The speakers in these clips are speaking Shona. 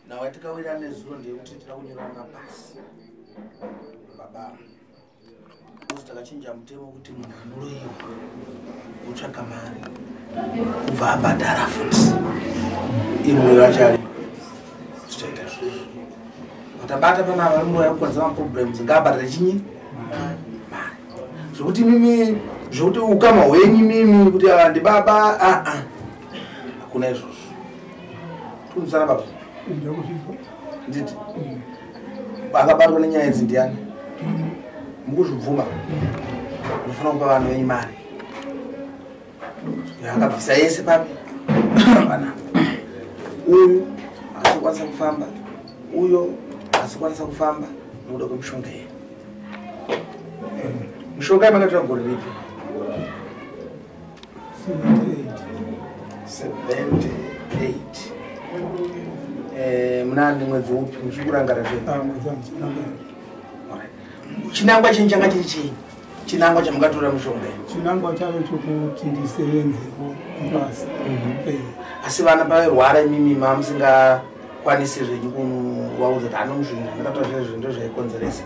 Now I take away that is one day, which is how you run a pass. Baba. Ustakachinja mtemo kuti munhu utsvaka mari kubva abhadhara futi imwe vachari zvichaita izvozvo utabata pana varume vakukonza maproblems ngaabhadhara chinyi mari zvokuti mimi zvokuti ukama hwenyu mimi kuti ndibaba hakuna izvozvo tiudzana baba nditi akabatwa nenyaya idzi ndiani mukuzvibvuma unofanira kupa vanhu venyu mari yakabvisa yese papi vana uyu akazokwanisa kufamba uyo akazokwanisa kufamba nokuda kwemishonga yedu mishonga yemakatora gore ripi 78 munani mwedzi upi muchikurangara chinangwa chenyu changa chiri chii chinangwa chamukatora mushonga chinangwa chavo chokuti ndisevenzewo basa asi vana pairwara imimi mamusingakwanisi zvenyu kuvaudza kuti ano muzvinhu zvandakatora zvezvo ndo zvaikonzeresa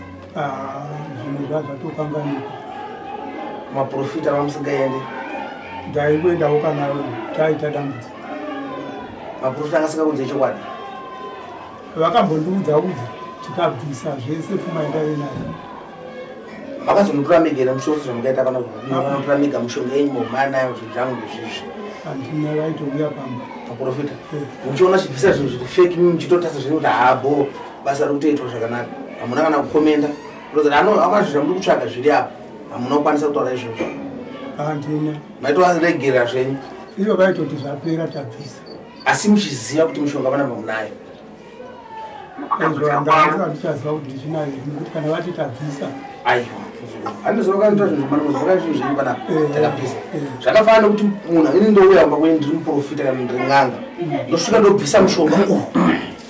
zvinhu zvazvatokanganika maprofita vamusingaende ndaikuendawo kana taita dambudziko maprofita angasingakunzei chokwadi vakambondiudzaudza tikabvisa zvese pfuma indave nayo makazonotora megera mushonga zvamukaita pana vanotora mega mushonga yenyu momanayo zvinhu zvangu ndezvizvi handina vaitouya pamba maprofita muchiona chibvisa zvinhu zviri feki muchitotasa zvine kuti habo basa rikutoitwa zvakanaka hamuna kana kukomenda kutoza amazvi zvamuri kutsvaga zviri apa hamuna kukwanisa kutaura izvozvo handina maitovaregera zvenyu ivo vaitoti zvapera tabvisa asi muchiziva kuti mushonga panapa munayo izvo handichaziva kuti ndizvinayo nekuti kana vati tabvisa aiwa handizovakanitoa zvinhu zvimanozovakai zvinhu zvenyu panapa takabvisa zvakafanana kuti munhu ini ndouya amba kweni ndiri muprofita kana ndiri ng'anga ndosvika ndobvisa mushonga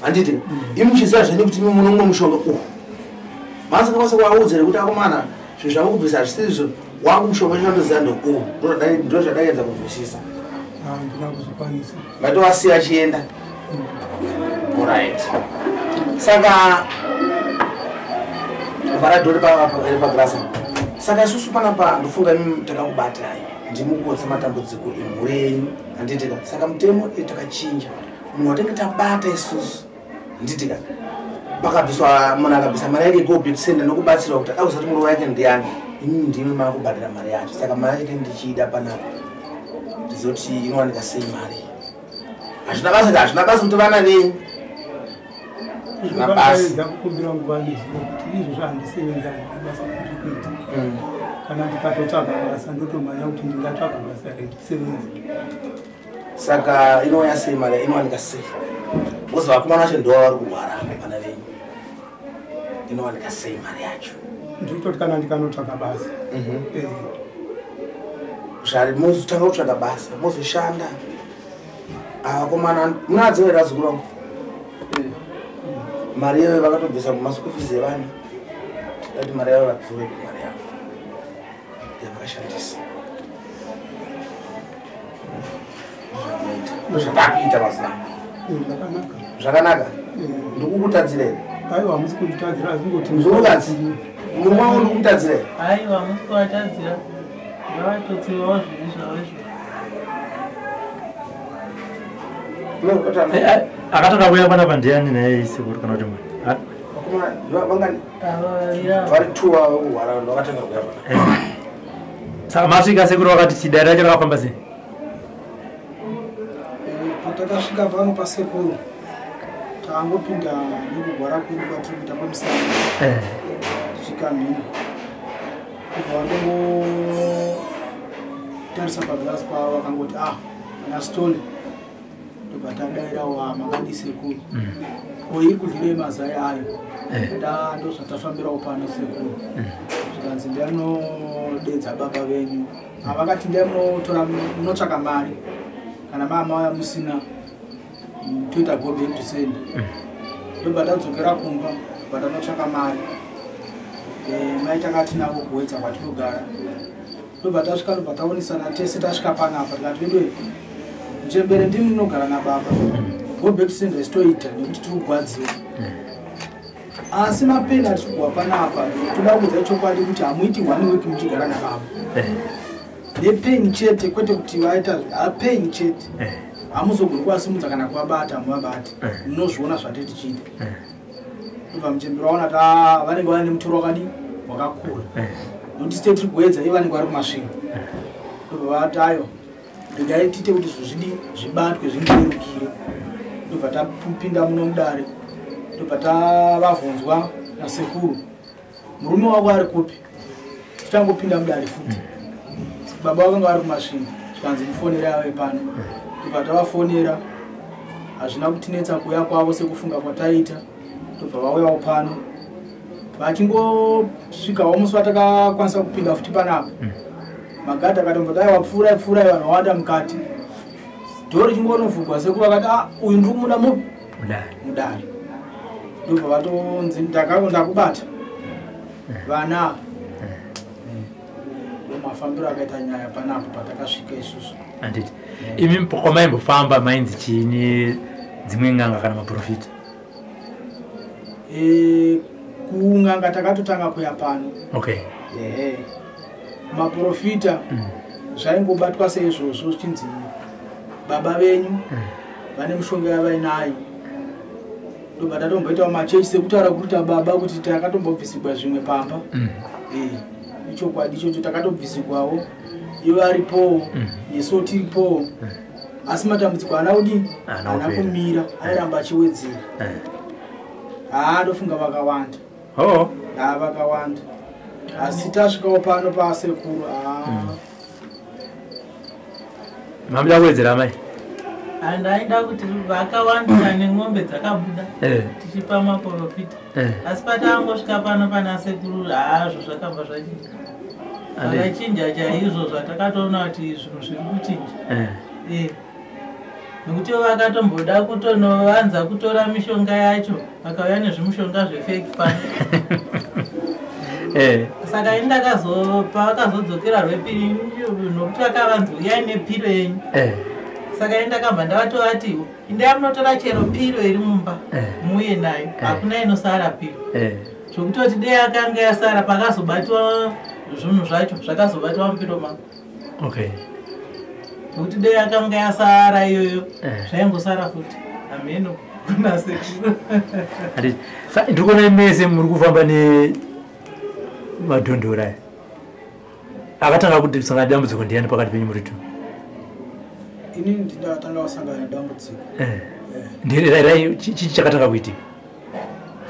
handiti imi muchiziva zvenyu kuti munomwe mushonga masingakwanisa kuvaudza kuti akomana zvinhu zvamukubvisa hazvisizvo wangu mushonga chinatoziva ndo zvadaiedza kubvisisa handina kuzvikwanisa maitovasiya achienda orit saka varadhori pagrasa saka isusu panapa ndofunga mimi takakubatai ndimukukonza matambudziko emhuri yenyu handitika saka mutemo takachinja munhu watenge tabata isusu handitika pakabviswa munhu akabvisa mari yake gobhekisenda nokubatsira kuti auzati murova yake ndiani inini ndimi makubhadhira mari yacho saka mari yacho ndichida panapa ndizoti inowanika sei mari hazvina basa kuti vana venyu kukumbira nguva neziva kuti izvo zvandisevenza basa kuti kana ndikatotsvaga basa ndotomanya kuti ndingatsvaga basa rendisevenza saka inouya sei mari inowanika sei bcause vakomana vacho ndova vari kurwara vana venyu inowanika sei mari yacho ndikutoti kana ndikanotsvaga basa zvari muzotanga kutsvaga basa muzoshanda vakomana munadziwera zukuru vangu mari yavo vakatobvisa mumasukufisi evana dati mari yavo vakuveke mari yavo yavakashandisa zvatakuita mazina zvakanaka ndikukutadzirei aiwa hamusi kunditadzira asi ngoti muzurukadzi mumwavo ndikukutadzirei aiwa hamusi kuvatadzira vavatotsivawo zviri zvavo akatoka kuya panapa ndiani naye isikuri kana kuti vari tuwa kuhwara vakatanga kuya pana saka masvika sekuri vakati chidari racho rakafamba sei patakasvika pano pasekuru taangopinda nekugwara kwedu kwatiri kuita kwemusana tichisvika mhina kubva vandongotarisa paglasi pavo vakangoti ana stoli ndobva tadairawo makadi sekuru oiri kudhirei mazai ayo ndozvatafambirawo pano sekuru zvikanzi ndianodedza baba venyu havakati ndianotora munotsvaka mari kana mama musina toita gobhektusenda ndobva tadzokera kumba bva tanotsvaka mari maita kati navo kuwedza kwatinogara ndobva tasvika ndobva taonesana tese tasvika panapa tikati vedu Mchembere ndimi munogara nababa go back to send toita nekuti tirikugwadziwa asi mapeni atirikugwa panapa toda kuudza chokwadi kuti hamuiti 1 week muchigara nababa nepeni chete kwete kuti vaita apeni chete hamuzogoni kuvasimudza kana kuvabata muvabati munozviona zvati tichiita ndobva Mchembere waona kuti vanenge vane mutoro wakadi wakakura nokuti site tiri kuedza iye vanenge vari kumasvingo ndobva vati ayo regai tiite kuti zvozvidi zvibatwe zvingerukire ndobva tapinda muno mudare ndobva tavabvunzwa nasekuru murume wako ari kupi tichangopinda mudare futi baba vakanga vari kumasvingo tikanzi mufonera yave pano ndobva tavafonera hazvina kutinetsa kuuya kwavo sekufunga kwataita ndobva vauyawo pano vachingosvikawo musi vatakakwanisa kupinda futi panapa magadhi akatombodai wapfuurai vanhu vawanda mukati dhori chingonovhugwa sekuva vakati uyu ndiri kumuda mudare ndobva vatonzi ndakubata vana mafambiro akaita nyaya panapo patakasvika isusu anditi imi kwamaimbofamba mainzi chiini dzimwe n'anga kana maprofita kun'anga takatotanga kuya pano okay maprofita zvaingobatwa seizvozvo zvichinzi baba venyu vane mushonga yavainayo ndobva tatomboitawo machechi sekutaura kuita baba kuti takatombobvisigwa zvimwe pamba ichokwadi ichocho takatobvisigwawo ivo aripowo nesuwo tiripowo asi matambudziko haana kudii haana kumira airamba achiwedzera ndofunga vakawanda vakawanda asi tasvikawo pano pasekuru mamuda kuwedzera mai handaida kuti vakawandisa nemwombe dzakabuda tichipa maprofita asi patangosvika pano pana sekuru hazvo zvakabva zvachinja vakachinja chaizvo zvatakatoona kuti zvinhu zviri kuchinja nekuti vakatomboda kutonovanza kutora mishonga yacho vakauya nezvimushonga zvefeki pano saka ini pavakazodzokera rwepiri nokuti vakavanzi uyai nepiro yenyu saka ini ndakabva ndavatovati indai munotora chero piro iri mumba muuye nayo hakuna inosara piro zvokutoti dei akanga yasara pakazobatwa zvinhu zvacho zvakazobatwa mupiro mako nokuti dei akanga yasara iyoyo zvaingosara futi ameno kuna sekuru ndiri kuona mese muri kufamba nemadhondora akatanga kuti sangana dambudziko ndiani pakati penyu muri tu inini ndindatanga kusangana nedambudziko chii chakatanga kuitika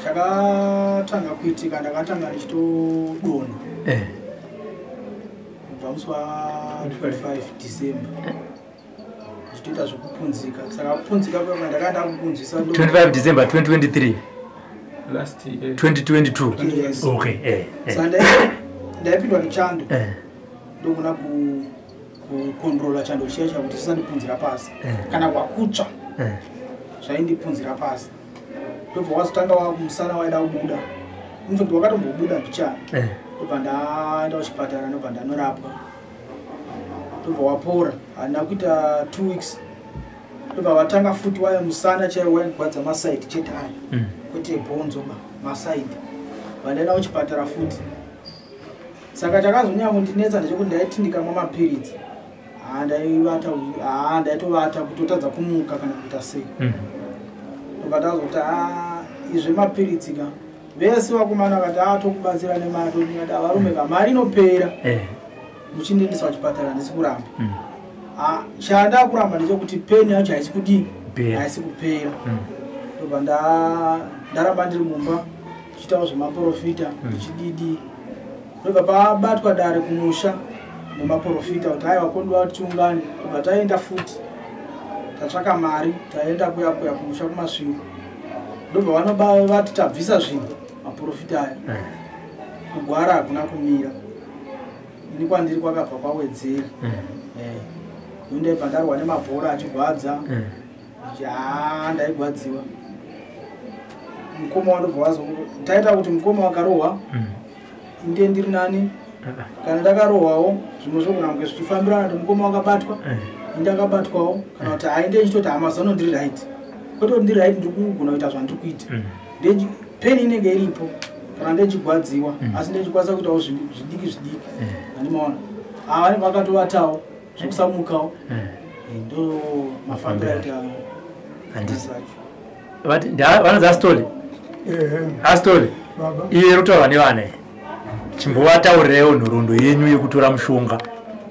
chakatanga kuitika ndakatanga ndichitodonha kubva musi wa25 December ndichitoita zvekupunzika saka kupunzika kwakanga ndakanda kupunzisa 25 December 2023 last year 2022 yes. Okay saka ndaipindwa nechando ndokuna kukondrola chando chiya chakuti chisandipunzira pasi kana kwakutsva zvaindipunzira pasi ndobva wazotanga wamusana waida kubuda infact wakatombobuda mbichana ndobva ndaenda kuchipatara ndobva ndanorapwa ndobva wapora handina kuita 2 weeks ndobva watanga futi waya musana chaiwo waigwadza masaidi chete ayo kwete bhonzo masaidi vandaenda kuchipatara futi saka chakazonyamundinetsa ndechekuti ndaitindikamwa mapiritsi ndaitovata kutotadza kumuka kana kuita sei ndobva tazoti izve mapiritsi ka vese vakomana vakati tokubatsira nemari toati varume ka mari inopera muchindendesa kuchipatara ndisi kuramba chanda kuramba ndechekuti peni yacho haisi kudii haisi kupera ndobva ndaramba ndiri mumba ndichitawo zvemaprofita ndichididi ndobva pabatwa dare kumusha nemaprofita kuti aiwa kondiwa kuti tiungane ndobva taenda futi tatsvaka mari taenda kuya kumusha kumasvingo ndobva vanobava vati tabvisa zvinhu maprofita aya kugwara hakuna kumira ini kwandiri kwakabva kwawedzera ndaibva ndarwa nemabhora achigwadza ndaigwadziwa mukoma wandobva taita kuti mukoma wakarohwa inde ndiri nani kana ndakarohwawo zvimwe zvogona kunge zvichifambirana nemukoma wakabatwa inde akabatwawo kana kuti ainde ichitoti amazano ndiri right kwete kuti ndiri right ndiri kugona kuita zvandiri kuita peni inenge iripo kana ndechigwadziwa asi ndechikwanisa kuitawo zvidiki handimaona vanenge vakatovatawo zvekusamukawo ndo mafambiro aita vanodza story astori iye rutaura nevana chimbovataurirewo nhoroondo yenyu yekutora mushonga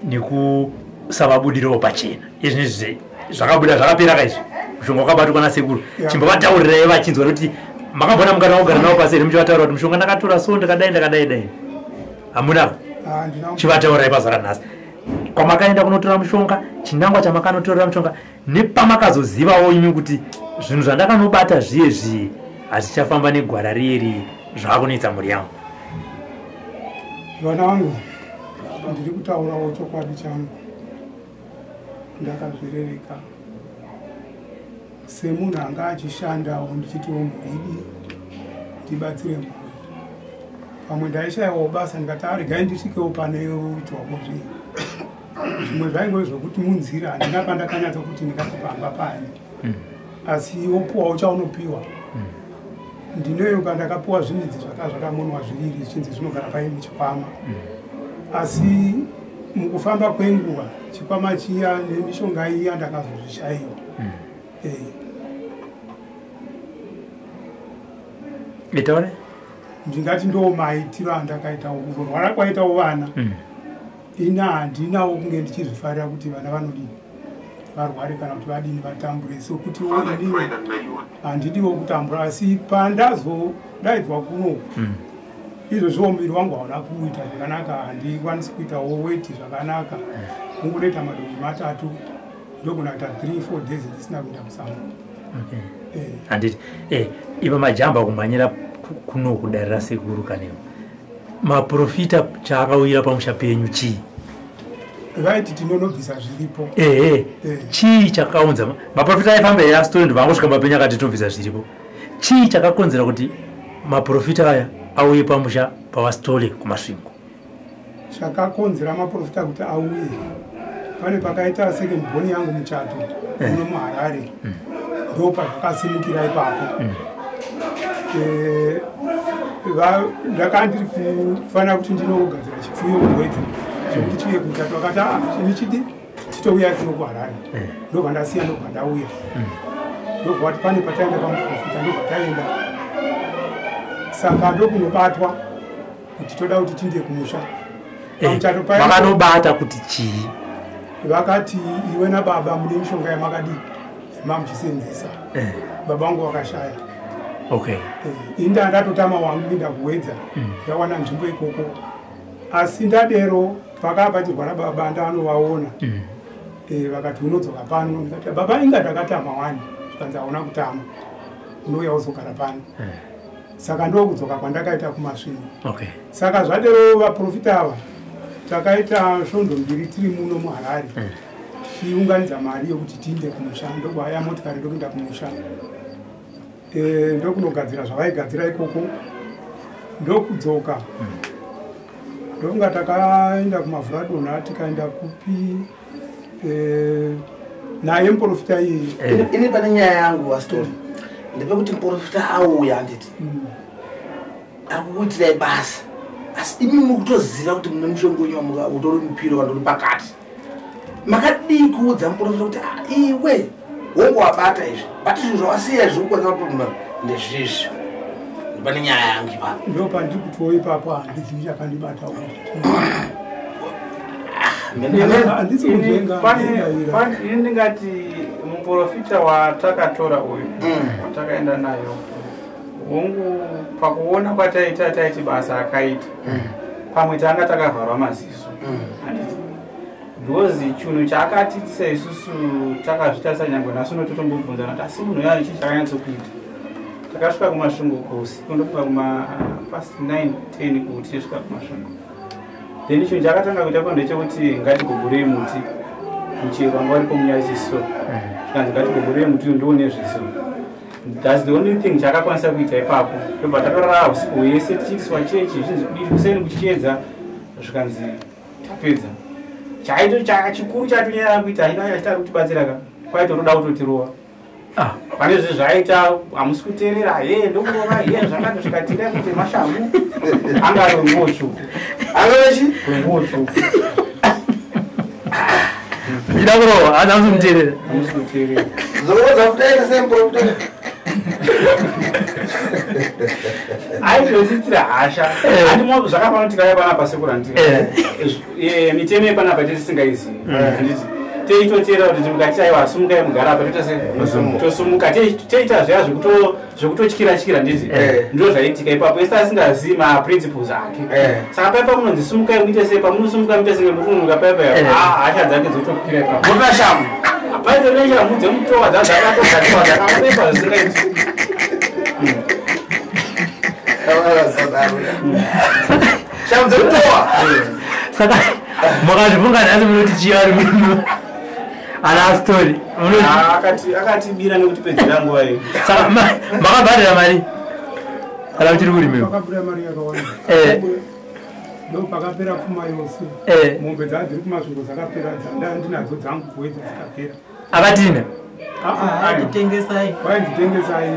nekusavabudirawo pachena izvi zvakabuda zvakapera kaizvi mushonga wakabatwa nasekuru chimbovataurirai vachinzwa kuti makambona mukana kugara navo pasi here muchivataura kuti mushonga ndakatora so ndakadai hamuna chivataurirai pazara nhasi kwamakaenda kunotora mushonga chinangwa chamakanotorera mushonga nepamakazozivawo imi kuti zvinhu zvandakanobata zviye hazvichafamba negwara rieri zvaakunetsa mhuri yangu. Vana vangu ndiri kutaurawo chokwadi changu ndakazvirereka semunhu anga achishandawo ndichitiwo muridi ndibatsire mhuri pamwe ndaishayiwawo basa ndikati regai ndisvikewo paneitwawo zvimwe zvaingovi zvokuti munzira handina pandakanyatsa kuti ndikati pamba pani asi wopuwawo chaunopiwa ndinoyoka ndakapuwa zvimidzi zvakamonwa zviviri zvinzi zvinogara paimi chikwama asi mukufamba kwenguva chikwama chiya nemishonga iya ndakazozvishayiwa itaure ndingati ndo maiti vandakaitawo kurwara kwaitawo vana ina handinawo kunge ndichizvifarira kuti vana vanodini varware kana kuti vadini vatambure sokuti inini handidiwo kutambura asi pandazodaidzwa kuno izvozviwo muviri wangu hauna kuita zvakanaka handikwanisi kuitawo weti zvakanaka kungonoita madongo matatu ndogona kuita 3-4 days ndisina kuenda kusango handiti iva majamba kumhanyira kuno kudarira sekuru kanewo maprofita chaakawira pamusha penyu chii vaiti tinonobvisa zviripo chii chakaunza maprofita aifamba eastori ndovangosvika mapenyu akati tobvisa zviripo chii chakakonzera kuti maprofita aya auye pamusha pavasitole kumasvingo chakakonzera maprofita kuti auye pane pakaita second born yangu muchato uno muharare ndo pazvakasimukira ipapo ndakandiri kufanira kuti ndinogadzira chipfuyo kuwedza zvekuti chiuye kuchato akati chini chidi titouya kuno kuharare ndobva ndasiya ndobva ndauya ndobva kuti pane pataenda pamuprofita ndobva taenda saka ndokunobatwa kuti toda kuti tinde kumusha pamuchato paya vakanobata kuti chii vakati iwe nababa mune mishonga yamakadii yamamuchisenzesa baba wangu wakashaya inda ndatotama wangu inda kuwedza ndawana nzvimbo ikoko asi ndadero pakabatirwa nababa ndanovaona vakati unodzoka pano ndikati baba inga ndakatama wani zvikanzi hauna kutama unouya uzogara pano saka ndokudzoka kwandakaita kumasvingo saka zvadero vaprofita ava takaita svondo mbiri tiri muno muharare tichiunganidza mari yokuti tiinde kumusha ndobaya motikari ndokuenda kumusha ndokunogadzira zvavaigadzira ikoko ndokudzoka ndokunga takaenda kumavhuradona tikaenda kupi naye muprofita iyi ini pane nyaya yangu wastori ndepekuti muprofita auya handiti akukuitirai basa asi imi mukutoziva kuti mune mushonga wenyu utori mupiro vandori pakati makadii kuudza muprofita kuti iwe wongowabata izvi bati zvinhu zvawasiya zvirikukwanisa kupomuna ndezvizvi ndipane nyaya yangu ipapo ndo pandiri kutiwo ipapo handizivi chakandibata ini ndingati muprofita watakatora uyu watakaenda nayo hongu pakuona kwataita taiti basa akaita pamwe tanga takavharwa maziso because chinhu chaakatitisa isusu takazvitarisa nyangwe naso nototombobvunza nati asi munhu yani chii chakanyatsokuita takasvika kumasvingo kosi kundosvika past 9-10 kuti tisvika kumasvingo then chinhu chakatanga kuita ndechekuti ngatigogorei muti muchero wanga uri komunya chiso tikanzi ngatigogorei muti ndoone zviso That's the only thing chakakwanisa kuita ipapo. Ndobva tatorara usiku hwese tichiitiswa chechi zvinzi kudii kuseni kuchiedza zvikanzi tapedza. Chaito chikuru chatonyanya kuita haina yachitari kutibatsira ka kwaitotoda kutotirova. Pane zve zvaita hamusi kuteerera ndokurova zvakati zvikatira kuti mashamu anga ari ngotsvuku. Ida kurova hana muteerera. Hamusi kuteerera. Zokuza kutaita semprofita. Aizvozitira hasha. Handimo zvakafanira kuti kaya panapa sekurandira. Mitemo yepanapa tisingazivi. Handiti. Teitoteera kuti mukati aiwa sumukai mugara apa tosumuka teita zviya zvekutotyira nditi ndo zvaitika ipapo ese asingazivi maprinciples ake saka paipa munonzi sumukai muite sei pamunosumuka muite senge mukunomuka paipa hasha dzake dzotokwira ipapo mukashamu paitoneshamu dzemutova dzadzakatogatiwa dzakapepa zvisingaiti shamu dzemutova saka makazvifunga nhasi munoti chiyari muno ana story akatibira nekuti pedzera nguva iyi saka makabhadhira mari kana kuti uri kurimewo makabhadhira mari yakawanda ndo pakapera pfuma yose mombe dzadziri kumasvingo dzakapera ndinadzo dzangu kuwedza dzikapera akatina tengesai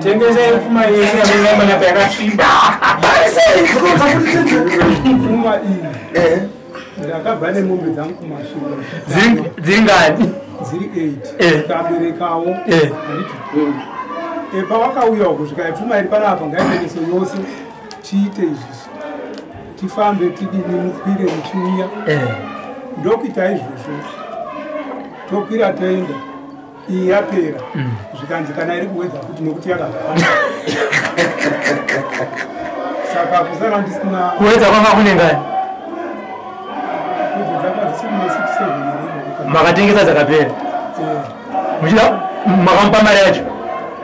tengesai pfuma yese yamanapa yakasviba pfuma iyi ndakabva nemombe dzangu kumasvingo dziri ngani dziri 8 taberekawo pavakauya kusvika ipfuma iri panapa ngaitengeso yose tiite izvizvi tifambe tidini mukwire muchiuya ndokuita izvozvo tokwira toenda iyi yapera zvikanzi kana iri kuwedza kuti nekuti yakazvakana saka kusara ndisina kuwedza kwanga kune ngani makatengesa dzakapera muchida makamupa mari yacho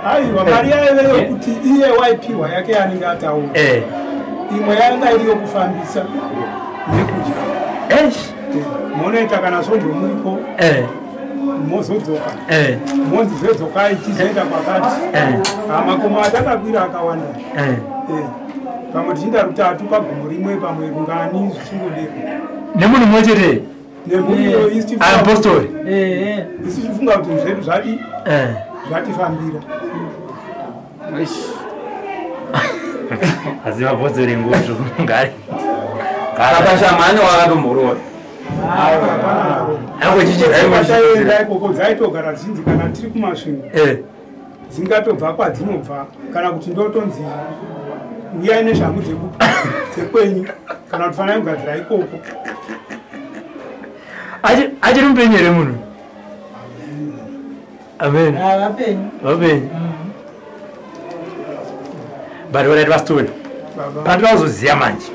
aiwa mari yaiveyo kuti iye waipiwa yake yanenge ataura imwe yanga iri yokufambisa nekudya monoita kana svondo muripo mozodzoka monzi zvedzokai tizoenda kwakati makomo atakakwira akawanda pamwe tichinda rutatu pagomo rimwe pamwe rungani zvichingodeko nemunhu mumwe chete nemuyo apostori isi tifunga kuti zvedu zvadi zvatifambira asi mapostori ngozvo ngari kapashamani wakatomborova akochichiaenda ikoko dzaitogara zhinji kana tiri kumasvingo dzingatobva kwadzinobva kana kuti ndotonzi uyai nezvangu dzekwenyu kana kuti fanai kugadzira ikoko achiri mupenyu here munhu amen vapenyu but waraiti vastori pandira kuzoziva manje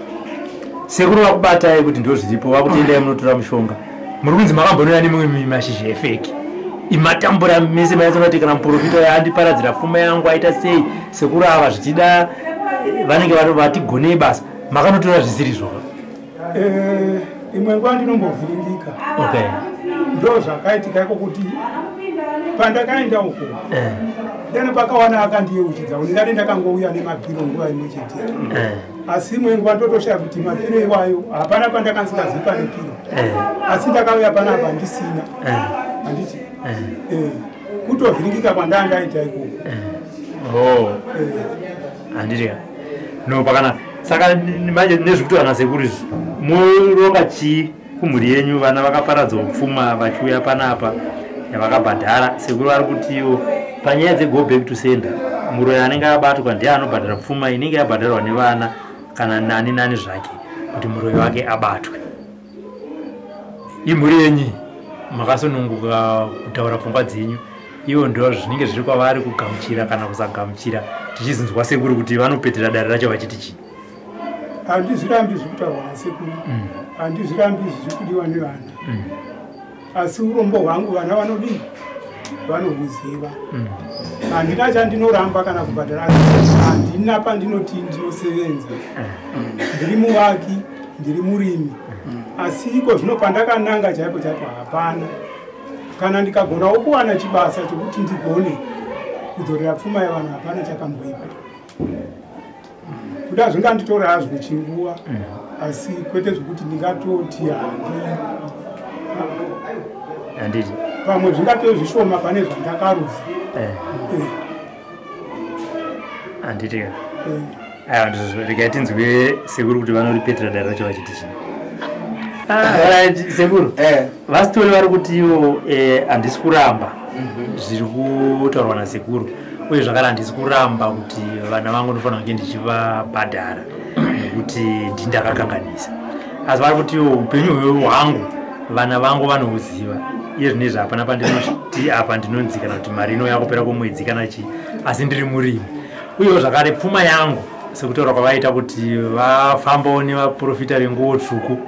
sekuru vakubatai kuti ndo zviripo vakutendai munotora mushonga muri kunzi makambonoya nemimwe mashizha efeki imatambura mese maisonati kana muprofita yaandiparadzira pfuma yangu aita sei sekuru ava zvichida vanenge vatigonei basa makanotora zvisiri zvoka imwe nguva ndinombovhiringika ndo zvakaitika iko kuti pandakaenda uko ndene pakawana akandiyeuchidza ndingati ndakangouya nemapiro nguva imwe chete asi imwe nguva ndotoshaya kuti mapiro iwayo hapana pandakanzingazivi pane piro asi ndakauya panapa ndisina handiti kutovhiringika kwandaandaita ikoko handiti no pakanaka saka manje nezvekuti sekuru izvi muronga chii kumhuri yenyu vana vakaparadza upfuma vachiuya panapa yavakabhadhara sekuru vari kutiwo panyaya dzego back to sender muroyo anenge abatwa ndiye anobhadhara pfuma inenge yabhadharwa nevana kana nani nani zvake kuti muroyo wake abatwe imhuri yenyu makasununguka kutaura pfungwa dzenyu iwo ndo zvinenge zviri kwavari kugamuchira kana kusagamuchira tichizinzwa sekuru kuti vanopetera dare racho vachiti chii handizvirambi zvekutaurwa nasekuru handizvirambi zviri kudiwa nevana asi urombo hwangu vana vanodii vanohuziva handina chandinoramba kana kubhadhara handina pandinoti ndinosevenza ndiri muvaki ndiri murimi asi iko zvino pandakananga chaipo chaipo hapana kana ndikagonawo kuwana chibasa chokuti ndigone kudzorera pfuma yavanhu hapana chakamboipa kuda zvinganditora hazvo chinguva asi kwete zvokuti ndingatoti handiti pamwe zvingatozvishoma pane zvandakaruza handiti aiwa regai tinzwe sekuru kuti vanoripetera dare racho vachitichi sekuru vasitori vari kuti ivo handisi kuramba zviri kutaurwa nasekuru uye zvakare handisi kuramba kuti vana vangu ndofanira kunge ndichivabhadhara nekuti ndindakakanganisa asi vari kuti ivo upenyu hwangu vana vangu vanohuziva iye zvinezvi hapana pandinoti apa ndinonzi kana kuti mari ino yakupera kwomwedzi kana chii asi ndiri murimi uyewo zvakare pfuma yangu sekutaura kwavaita kuti vafambawo nevaprofita venguo tsvuku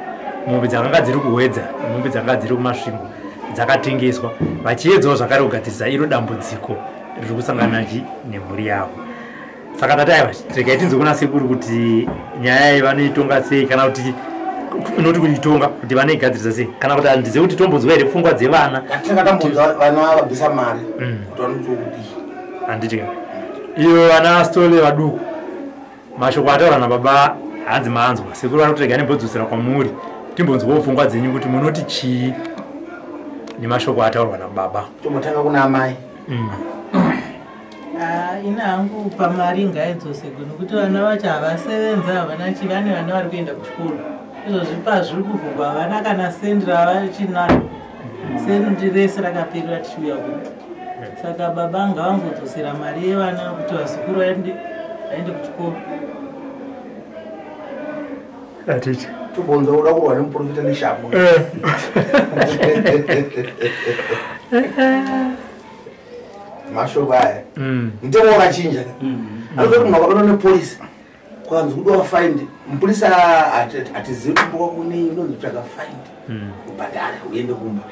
mombe dzakanga dziri kuhwedza mombe dzakanga dziri kumasvingo dzakatengeswa vachiedzawo zvakare kugadzirisa iro dambudziko riri kusangana nachi nemhuri yavo saka tati aiwa regai tinzwe kuna sekuru kuti nyaya iyi vanoitonga sei kana kuti unoti kuitonga kuti vanoigadzirisa sei kana kuti handizive kuti tombonzwa here pfungwa dzevana tingatambudza vana vabvisa mari kuti vanotokudii handiti iyo vana stole vaduku mashoko ataura nababa hanzi maanzwa sekuru vari kuti regai nembodzosera kwamuri timbonzwawo pfungwa dzenyu kuti munoti chii nemashoko ataurwa nababa tombotanga kuna amai ina hangu pamari ngaidzoseko nokuti vana vacho havasevenza havana chi vane vana vari kuenda kuchikoro izvozvi pazviri kuvhurwa havana kana sendi ravachinaro sendi rese rakaperera tichiuya kuno saka baba ngavangodzosera mari yevana kuti vazukuru vaende kuchikoro atiti tobonza uda kurwa nemuprofita neshambo mashoko aya mutemo wakachinja anozoti munhu akabatwa nepolisi kwanzi kuti wafaindi mupurisa hatizivi kuti kwakunei unonzi tsvaga faindi ubhadhare uende kumba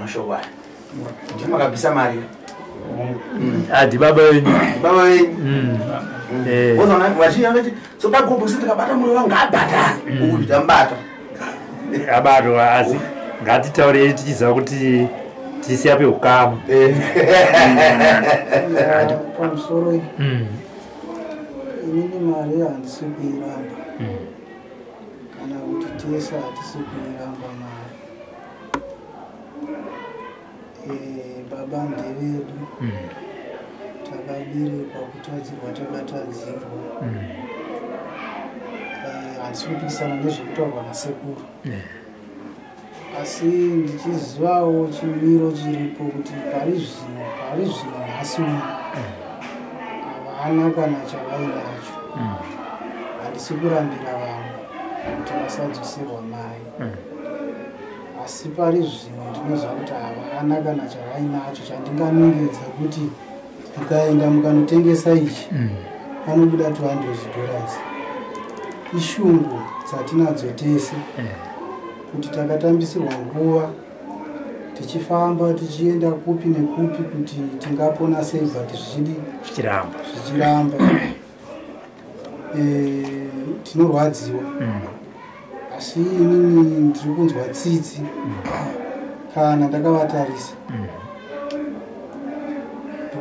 mashoko aya ndimakabvisa mari adi baba wenyu vazhinji vanoti sopagobhusi tikabata mwoyo wangu abhadhare ukuti tambata abatwa asi ngatitaurei tichiziva kuti tisiya peukama pamusoro iyi inini mari handisi kuiramba kana kuti tese hatisi kuiramba mari baba ndevedu takaberekwa kutadzirwa takatadzirwa handisi kupikisana nezvekutaurwa nasekuru asi ndichizivawo chimiro chiripo kuti pari zvino nhasi uno havana kana chavainacho handisi kurambira vamwe kuti vasadzoserwa mai asi pari zvino ndinoziva kuti havana kana chavainacho chandinganongedza kuti mukaenda mukanotengesa ichi panobuda $200 ishungu dzatinadzo tese kuti takatambisirwa nguva tichifamba tichienda kupi nekupi kuti tingapona sei but zvichiramba tinorwadziwa asi inini ndiri kunzwa tsitsi kana ndakavatarisa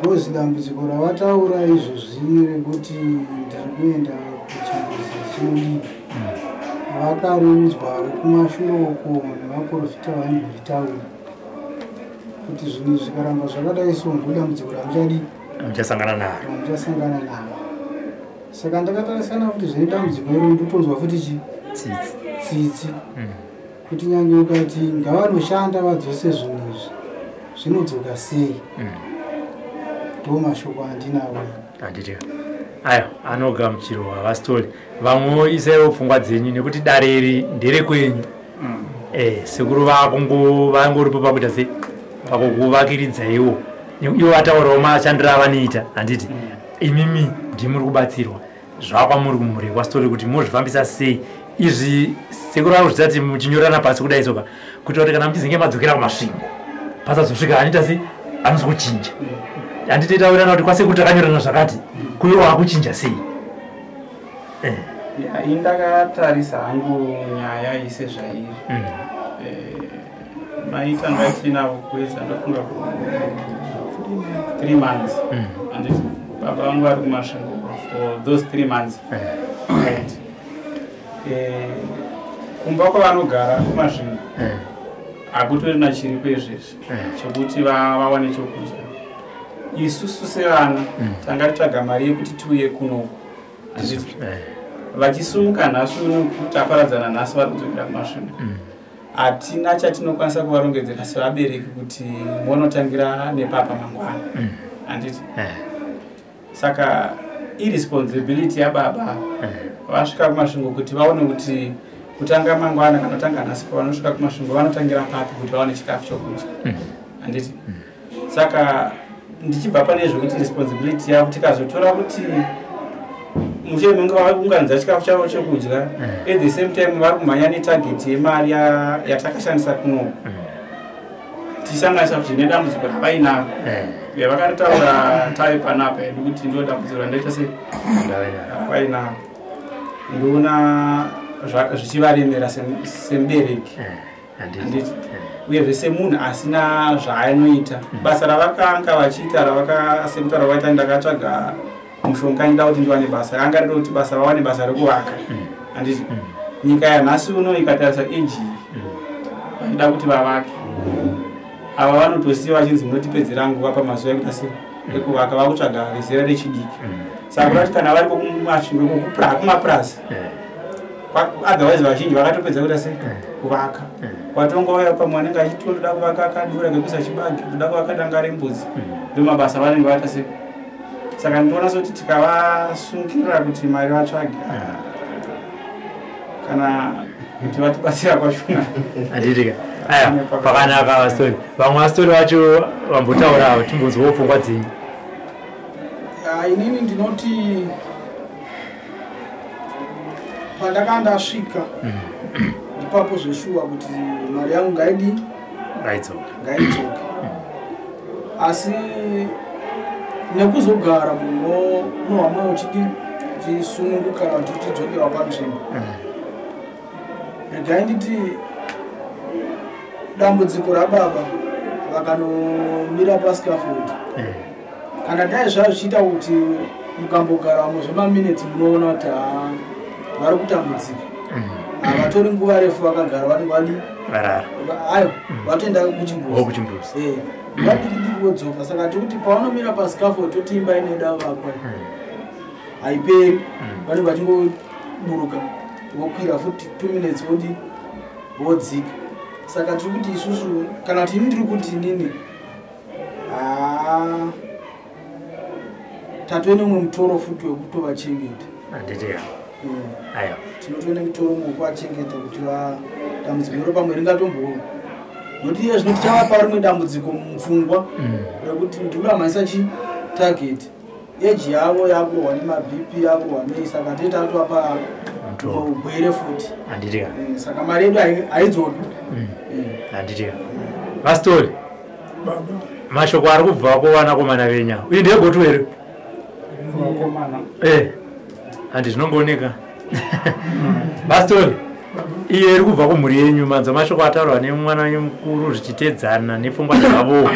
because dambudziko ravataura izvozvi rekuti ndiri kuenda kuchimbuzi chinodiwa vakareudzwa kumashure uko nemaprofita vaimboritaura kuti zvinhu zvikaramba zvakadai so ndodambudziko ramuchasangana naro saka ndakatarisana kuti zvine dambudziko iro ndotonzwa futi tsitsi kuti nyange ukati ngavanoshanda vadzose zvinhu izvi zvinodzoka sei ndo mashoko andinawo handiti aya anogamuchirwa vasitori vamwe isaiwo pfungwa dzenyu nekuti dare iri ndere kwenyu sekuru vangoripo pakuita sei pakukuvakiridzaiwo iwo vataurawo mashandiro avanoita handiti imimi ndimuri kubatsirwa zvakwamuri kumhuri kwasitori kuti muzvifambisa sei izvi sekuru vanozviti muchinyorana pasi kudai soka kuti kuti kana muchizinge madzokera kumasvingo pasazosvika anoita sei anozokuchinja handitoitaurana kuti kwasekuru takanyorana zvakati kuiwo akuchinja sei indakatarisa hangu nyaya ise zvairi maitanga tinavo kuwedza ndofunga 3 months. And baba vangu vari kumasvingo for those 3 months. Right. Kumba kwavanogara kumasvingo hakutorina chiri kwezvezvi chokuti vawane chokudya. Isusu sevana tanga titsvaga mari yekuti tiuye kunoku. Vachisumuka nhasi uno taparadzana nhasi vari kudzokera kumasvingo. Hatina chatinokwanisa kuvarongedzera sevabereki kuti monotangira nepapa mangwana. Handiti? Saka irresponsibility yababa vasvika kumasvingo kuti vaone kuti kutanga mangwana kana tanga nhasi pavanosvika kumasvingo vanotangira papi kuti vaone chikafu chokudya. Handiti? Saka ndichibva pane zvokuti responsibility yavo tikazotora kuti mushe munge vaunganidza chikafu chavo chokudya at the same time vari kumhanya netarget yemari yatakashandisa kunoku tisanganisa kuti nedambudziko ravainaro vakaritaura tavi panapa hedu kuti ndo dambudziko randaita sei ravainaro ndoona zvichivaremera semubereki. Handiti? Uye vese munhu asina zvaanoita basa ravakanga vachiita ravakasemuta ravaita ndakatsvaga mushonga nda kuti ndiwane basa anga riri kuti basa vawane basa rekuvaka. Handiti? Nyika yanhasi uno ikatarisa eji vaida kuti vavake ava vanotosiya vachinzi munotipedzera nguva pamazuva ekuita sei ekuvaka vakutsvaga vezera rechidiki. Saka kurati kana vari kumasvingo kumapurasi otherwise vazhinji vakatopedza kuita sei kuvaka. Watongouya pamwe anenge achiti ndoda kuvaka akadura ngekuisa chibage ndoda kuvaka danga rembudzi ndomabasa vanenge vaita sei. Saka ndinoona sekuti tikavasungirira kuti mari vatsvage kana kuti vatibatsira kwashona. Handitika aya pakanaka vastori vamwe vastori vacho vambotaura timbonzwawo pfungwa dzenyu. Inini ndinoti pandakanga ndasvika ipapo zveshuwa kuti mari yangu ngaidzoke. Asi nekuzogara munohama uchisununguka kuti tidzokera panzvimbo regai nditi dambudziko rababa vakanomira pascaffold kana dai zvichiita kuti mukambogaramo zvemaminitsi munoona kuti vari kutambudzika havatori nguva refu vakagara vanenge ayo vatoenda kuchimbuzi vadikidiki vodzoka. Saka tikuti pavanomira pascaffold toti imba inoenda vakwa haiperi vanenge vachingoburuka vokwira futi 2 minutes vodzika. Saka tiri kuti isusu kana kuti ini ndiri kuti inini tatove nemwe mutoro futi wekutovachengeta. Aya tinotone mutoro wekuvachengeta kuti dambudziko pamwe ringatomboona nokuti iye zvinoti chavapa rimwe dambudziko mupfungwa rekuti ndikuramanyisa chitarget eji yavo yakuhwa nemabp yakuhwa nei. Saka tete atovapa ugwere futi. Saka mari yedu haidzoki. Handitika vastori mashoko ari kubva kwavanakomana venya uye ndeyebotu here handi zvinongooneka. Vastori iye iri kubva kumhuri yenyu manzwa mashoko ataurwa nemwana wenyu mukuru zvichitedzana nepfungwa dzavo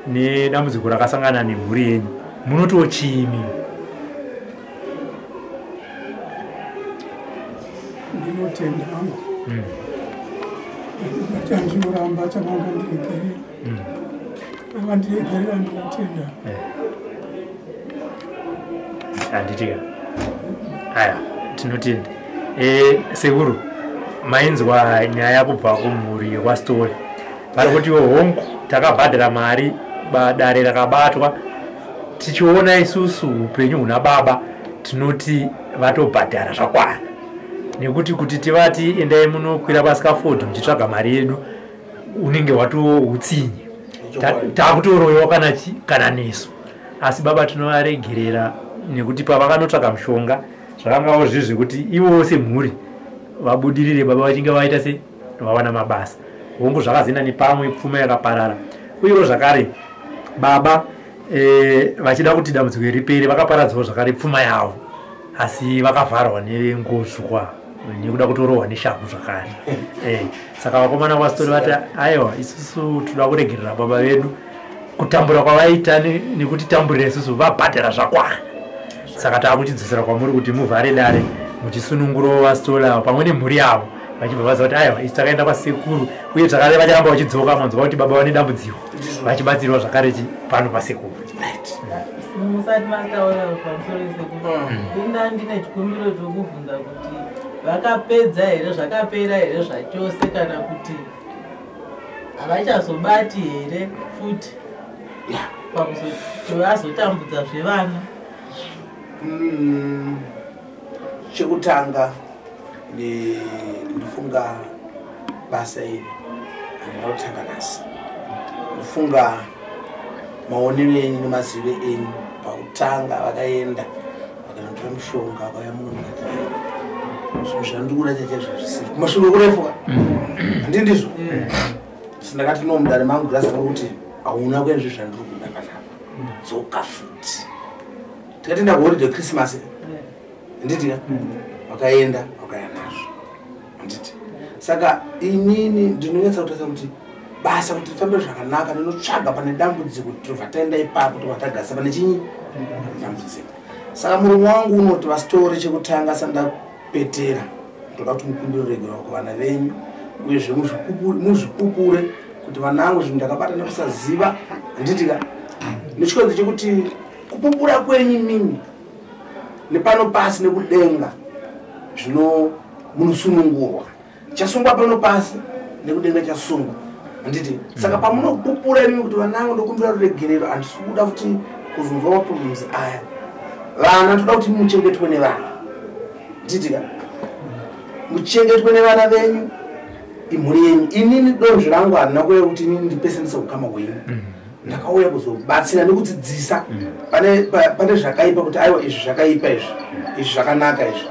nedambudziko rakasangana nemhuri yenyu munotiwo chiimi? Ndinotenda hangu ndichandinoramba chavanga ndiregerera ndinotenda. Handitika aya tinotenda. Sekuru mainzwa nyaya kubva kumhuri yekwastori vari kuti hongu takabhadhara mari dare rakabatwa tichiona isusu upenyu huna baba tinoti vatobhadhara zvakwana nekuti tivati endai munokwira pascaffold muchitsvaga mari yedu unenge watoutsinyi takutoroyiwa kana nesu. Asi baba tinovaregerera nekuti pavakanotsvaga mushonga zvakangawo zvizvi zvekuti ivo semhuri vabudirire baba vachinge vaita se vawana mabasa. Hongu zvakazenda nepamwe pfuma yakaparara uyewo zvakare baba vachida kuti dambudziko ripere vakaparadzawo zvakare pfuma yavo asi vakavharwa nengozvwa nekuda kutorohwa neshapu zvakare. Saka vakomana kwastori vati aiwa isusu toda kuregerera baba vedu kutambura kwavaita nekuti tamburira isusu vabhadhara zvakwana saka taakuchidzosera kwamuri kuti muvhare dare muchisununguro vasitola pamwe nemhuri yavo vachibva vaziva kuti aiwa isi takaenda kwasekuru uye zvakare vacharamba vachidzoka manzwa kuti baba vane dambudziko vachibatsirwa zvakare pano pasekuru. musati mataura pamusoro sekuru inda ndine chikumbiro chokubvunza kuti vakapedza here zvakapera here zvachose kana kuti havachazobati here futi vazotambudza zvevana. Chekutanga ndifunga basa iri handina kutanga nasi. Ndifunga maonero enyu nemazivo enyu pakutanga vakaenda vakandotora mushonga vakauya muno mukati zvinhu zvandikuda chachezvazvisiri kumashure kurefuka handi ndizvo sindakati no mudare mangu ndazaka kuti hauna kuenda zvinhu zvandiri kuda panapa dzoka futi tikati ndaholiday Christmas nditi vakaenda vakaya nazvo nditi saka inini ndinonetsa kutaisa kuti basa kuti tifambe zvakanaka ndinotsvaga pane dambudziko kuti tobva taenda ipapo tobva tagasa pane chinyi dambudziko. Saka muromo wangu unoti vasitori chekutanga sandapetera ndoda kuti mukumbiro regera kuvana venyu uyezve muzvipupure kuti vana vangu zvinhu ndakabata nekusaziva handitika nechikonzo chekuti kupupura kwenyu mimi nepano pasi nekudenga zvino munosunungurwa chasungwa pano pasi nekudenga chasungwa handiti saka pamunopupura imi kuti vana vangu ndokumbira ruregerero handisi kuda kuti kuzonzwa maproblems aya vana toda kuti muchengetwe nevana nditika muchengetwe nevana venyu imhuri yenyu. Inini donzvo rangu handina kuuya kuti inini ndipesenese ukama hwenyu ndakauya kuzobatsira nekudzidzisa pane zvakaipa kuti aiwa izvi zvakaipa izvi zvakanaka izvi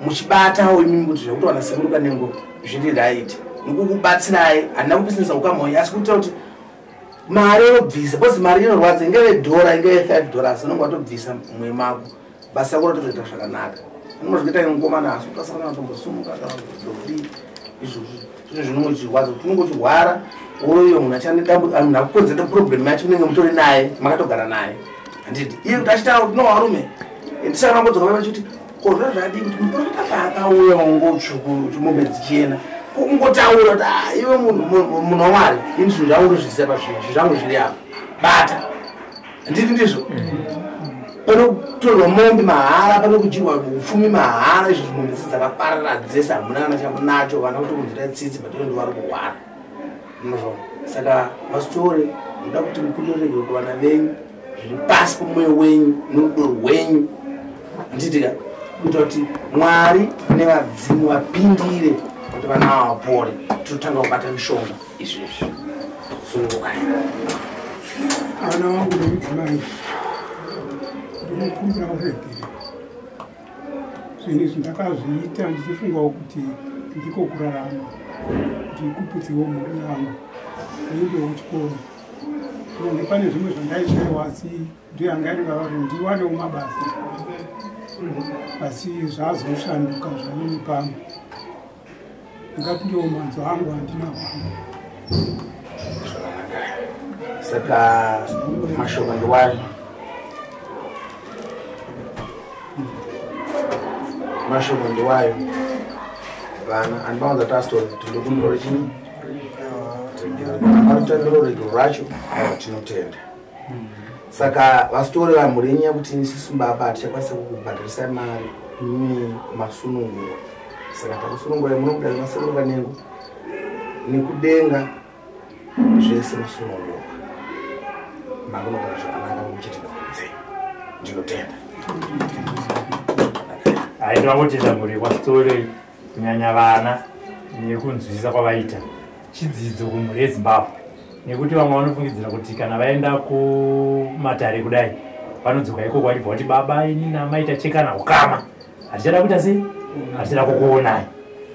muchibatawo imimi kuti zvekuti vana sekuru kanengo zviri right nekukubatsirai handina kupesenesa ukama hwenyu asi kuitira kuti mari inobvisa bcause mari inorwadza ingeve dhora ingeve $5 unonge watobvisa mumwe mako basa kurotozoita zvakanaka unozvikuita ngomana asi utasakana watombosumuka kaodii izvozvo zvino zvinonge chirwadza kuti unonge uchirwara uyo munhu achane akukonzera problem yacho unenge mutori naye makatogara naye handiti iye kuti achitaura kuti no varume ndisaka mambodzoka vachiti kodva zvadii kuti muprofita paakauya wangotsvuku chimombe dzichena ungotaura kuti iwe munhu wamwari ini zvinhu zvangu ndozviziva pazvinhu zvangu zviri apa bata handiti ndizvo panotorwa mombe mahara panokujirwa upfumi mahara izvi zvimombe dzakaparara dzese hamuna kana chamunacho vana kuti kunzira tsitsi but ndo vari kurwara munozvona. Saka pasitore ndoda kuti mukundirege kuvana venyu zviri pasi pomwoyo wenyu norudo rwenyu handitika kuita kuti mwari nevadzimu vapindire kuti vana vapore totanga kubata mishonga izvezvi sunungukai. Vana vangu nemudzimai ndinokumbira uregere zvinhu izvi ndakazviita ndichifungawo kuti ndiko kurarama ndikuputsewo mhuri yangu neindewo kuchikoro kunyange pane zvimwe zvandaishayiwa asi ndoyanga iri vavari ndiwanewo mabasa asi zvazoshanduka zvanini pano ndingati ndiwo manzo angu handinawo. Saka mashoko ndiwayo mashoko ndiwayo vana handibawanza tastori tindikumbiro chini arutandiro regero racho tinotenda. Saka vasitori vamhuri yenyu yakuti isusu baba tichakwanisa kukubhadharisai mari imi masununguro. Saka takusunungura munokuda nemasekuru kanengo nekudenga zvese masununguro makunogara zvakanaka muchitika kunze ndinotenda. Haidwa kutenda mhuri kwasitori kunyanya vana nekunzwisisa kwavaita chidzidzo kumhuri yeZimbabwe nekuti vamwe vanofungidzira kuti kana vaenda kumatare kudai vanodzoka ikoko vachibva kuti baba inini amaita chekana ukama hatichada kuita sei hatichada kukuonai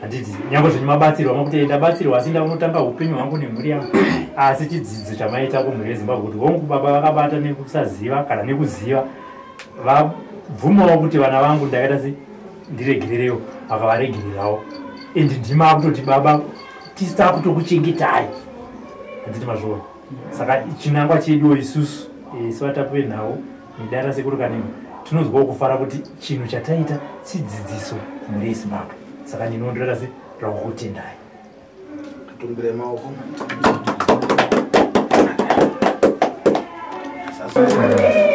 handiti nyange zvenyu mabatsirwa makuti ndabatsirwa asi ndaunotanga upenyu hwangu nemhuri yangu asi chidzidzo chamaita kumhuri yeZimbabwe kuti hongu baba vakabata nekusaziva kana nekuziva vabvumawo kuti vana vangu ndakaita sei ndiregererewo vakavaregererawo endi ndima kutoti baba tisita kutokuchengetai handiti mazvona saka chinangwa chedu isusu sivatapwe nawo midara sekuru kanema tinozwawo kufara kuti chinhu chataita chidzidziso mhuri yezimbabwe saka ndinondorera se rakukutendai tumbire maoko Sasa